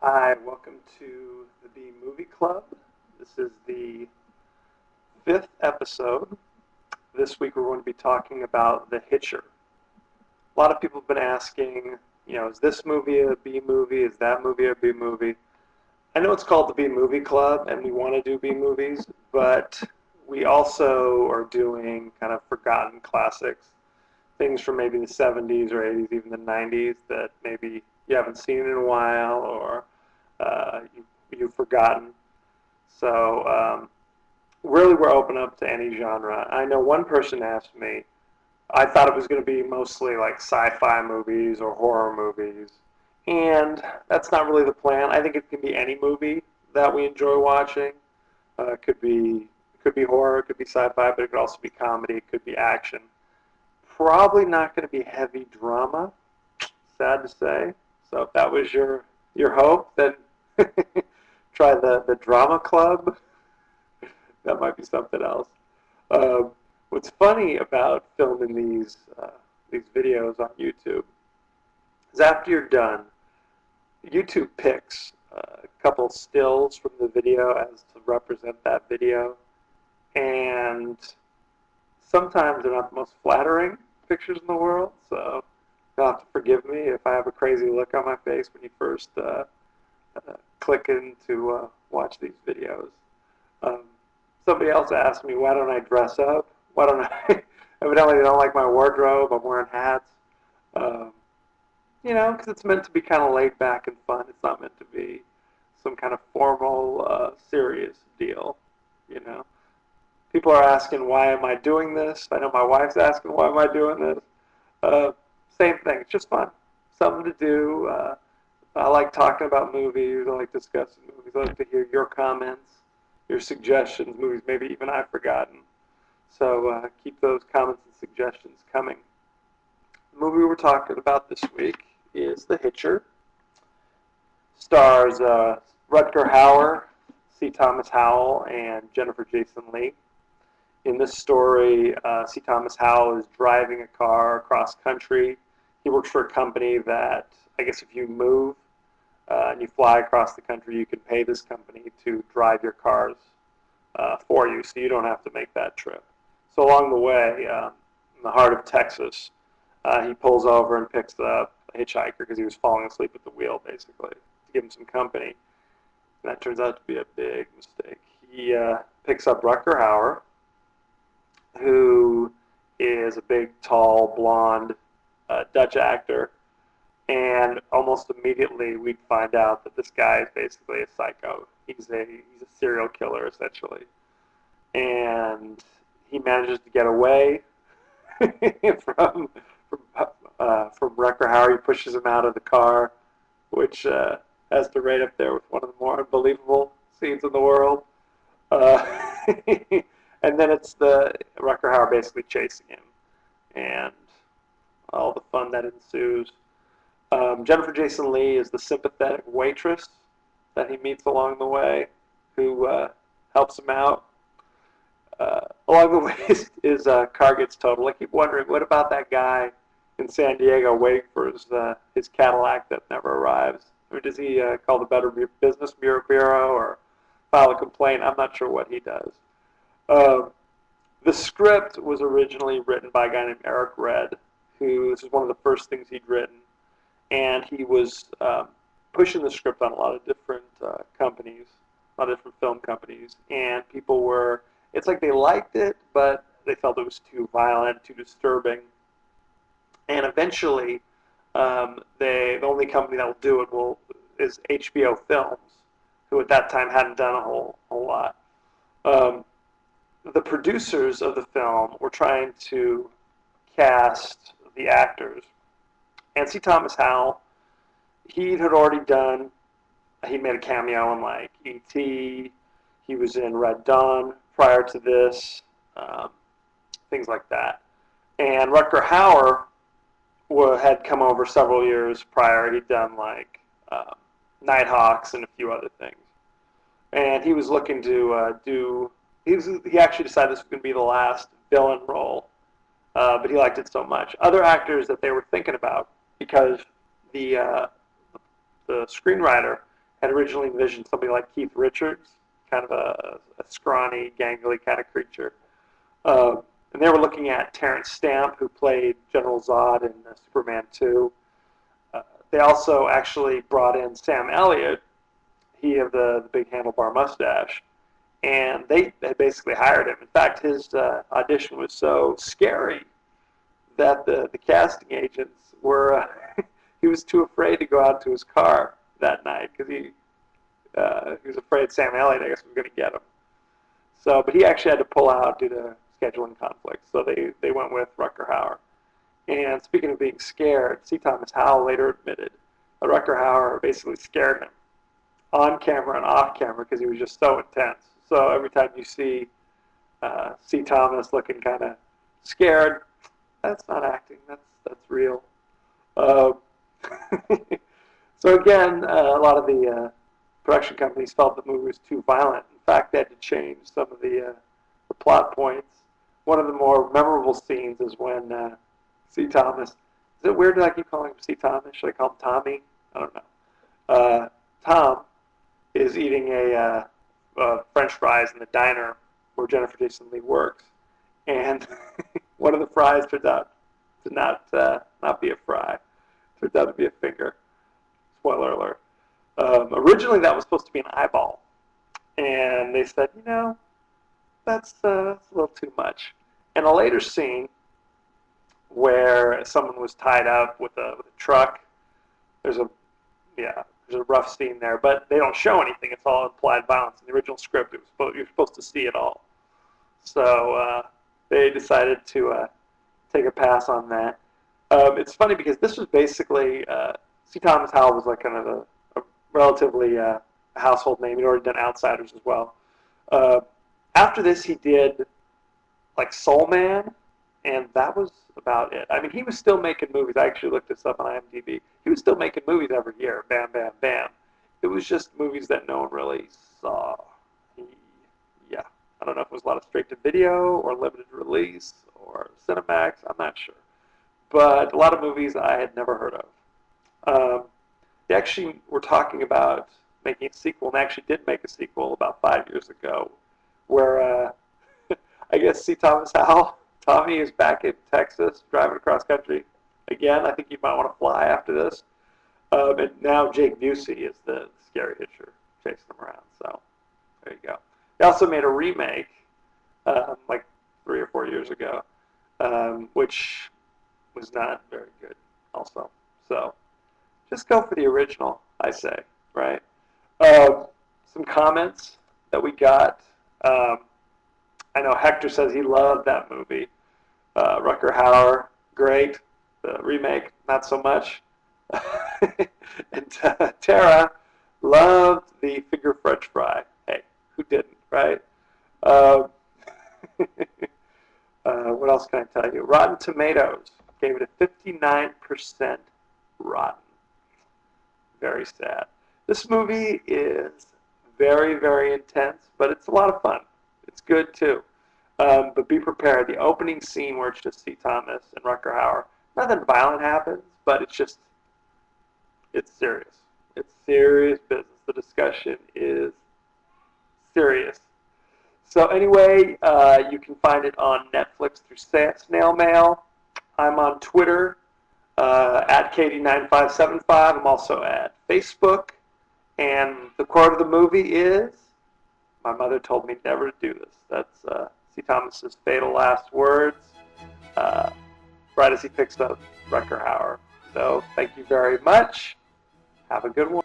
Hi, welcome to the B Movie Club. This is the fifth episode. This week we're going to be talking about The Hitcher. A lot of people have been asking, is this movie a B movie? Is that movie a B movie? I know it's called the B Movie Club and we want to do B movies, but we also are doing kind of forgotten classics, things from maybe the 70s or 80s, even the 90s that maybe you haven't seen in a while or you've forgotten. So really we're open up to any genre. I know one person asked me, I thought it was going to be mostly like sci-fi movies or horror movies, and that's not really the plan. I think it can be any movie that we enjoy watching. It could be horror, it could be sci-fi, but it could also be comedy, it could be action. Probably not going to be heavy drama, sad to say. So if that was your hope, then try the drama club. That might be something else. What's funny about filming these videos on YouTube is after you're done, YouTube picks a couple stills from the video as to represent that video, and sometimes they're not the most flattering pictures in the world, so you'll have to forgive me if I have a crazy look on my face when you first click in to watch these videos. Somebody else asked me, why don't I dress up? Why don't I? Evidently, they don't like my wardrobe. I'm wearing hats. Because it's meant to be kind of laid back and fun. It's not meant to be some kind of formal, serious deal. You know, people are asking, why am I doing this? I know my wife's asking, why am I doing this? Same thing. It's just fun. Something to do. I like talking about movies. I like discussing movies. I like to hear your comments, your suggestions, movies maybe even I've forgotten. So keep those comments and suggestions coming. The movie we're talking about this week is The Hitcher. Stars Rutger Hauer, C. Thomas Howell, and Jennifer Jason Leigh. In this story, C. Thomas Howell is driving a car across country. He works for a company that, I guess if you move and you fly across the country, you can pay this company to drive your cars for you, so you don't have to make that trip. So along the way, in the heart of Texas, he pulls over and picks up a hitchhiker because he was falling asleep at the wheel, basically, to give him some company. And that turns out to be a big mistake. He picks up Rutger Hauer, who is a big, tall, blonde Dutch actor, and almost immediately we'd find out that this guy is basically a psycho. He's a serial killer, essentially. And he manages to get away from Rutger Hauer. He pushes him out of the car, which has to rate up there with one of the more unbelievable scenes in the world. And then it's the Rutger Hauer basically chasing him, and all the fun that ensues. Jennifer Jason Leigh is the sympathetic waitress that he meets along the way, who helps him out. Along the way, his car gets totaled. I keep wondering, what about that guy in San Diego waiting for his Cadillac that never arrives? Or does he call the Better Business Bureau or file a complaint? I'm not sure what he does. The script was originally written by a guy named Eric Red, who this is one of the first things he'd written, and he was pushing the script on a lot of different companies, a lot of different film companies, and people were, it's like they liked it, but they felt it was too violent, too disturbing, and eventually the only company that will do it is HBO Films, who at that time hadn't done a whole lot. The producers of the film were trying to cast the actors. And C. Thomas Howell, he had already done, he made a cameo in like E.T., He was in Red Dawn prior to this, things like that. And Rutger Hauer had come over several years prior. He'd done like Nighthawks and a few other things. And he was looking to he actually decided this was going to be the last villain role, but he liked it so much. Other actors that they were thinking about, because the screenwriter had originally envisioned somebody like Keith Richards, kind of a scrawny, gangly kind of creature. And they were looking at Terrence Stamp, who played General Zod in Superman 2. They also actually brought in Sam Elliott, he of the big handlebar mustache, and they basically hired him. In fact, his audition was so scary that the casting agents were, he was too afraid to go out to his car that night because he was afraid Sam Elliott, I guess, was going to get him. So, but he actually had to pull out due to scheduling conflicts. So they went with Rutger Hauer. And speaking of being scared, C. Thomas Howell later admitted that Rutger Hauer basically scared him on camera and off camera because he was just so intense. So every time you see C. Thomas looking kind of scared, that's not acting. That's real. So again, a lot of the production companies felt the movie was too violent. In fact, they had to change some of the plot points. One of the more memorable scenes is when C. Thomas, is it weird that I keep calling him C. Thomas? Should I call him Tommy? I don't know. Tom is eating a French fries in the diner where Jennifer Jason Leigh works, and one of the fries turns out to not be a fry. Turns out to be a finger. Spoiler alert. Originally, that was supposed to be an eyeball, and they said, that's a little too much. In a later scene where someone was tied up with a truck, there's a rough scene there, but they don't show anything. It's all implied violence. In the original script, you're supposed to see it all. So they decided to take a pass on that. It's funny because this was basically C. Thomas Howell was like kind of a relatively household name. He'd already done Outsiders as well. After this, he did like Soul Man, and that was about it. I mean, he was still making movies. I actually looked this up on IMDb. He was still making movies every year. Bam, bam, bam. It was just movies that no one really saw. Yeah. I don't know if it was a lot of straight-to-video or limited release or Cinemax. I'm not sure. But a lot of movies I had never heard of. They actually were talking about making a sequel, and they actually did make a sequel about 5 years ago, where I guess C. Thomas Howell, Tommy, is back in Texas driving across country again. I think you might want to fly after this. And now Jake Busey is the scary Hitcher chasing him around. So there you go. They also made a remake like 3 or 4 years ago, which was not very good also. So just go for the original, I say, right? Some comments that we got. I know Hector says he loved that movie. Rutger Hauer, great. The remake, not so much. And Tara loved the finger French fry. Hey, who didn't, right? What else can I tell you? Rotten Tomatoes gave it a 59% rotten. Very sad. This movie is very, very intense, but it's a lot of fun. It's good too. But be prepared. The opening scene where it's just C. Thomas and Rutger Hauer, nothing violent happens, but it's serious. It's serious business. The discussion is serious. So anyway, you can find it on Netflix through snail mail. I'm on Twitter at Katie9575. I'm also at Facebook. And the quote of the movie is, "My mother told me never to do this." That's C. Thomas's fatal last words, right as he picks up Rutger Hauer. So thank you very much. Have a good one.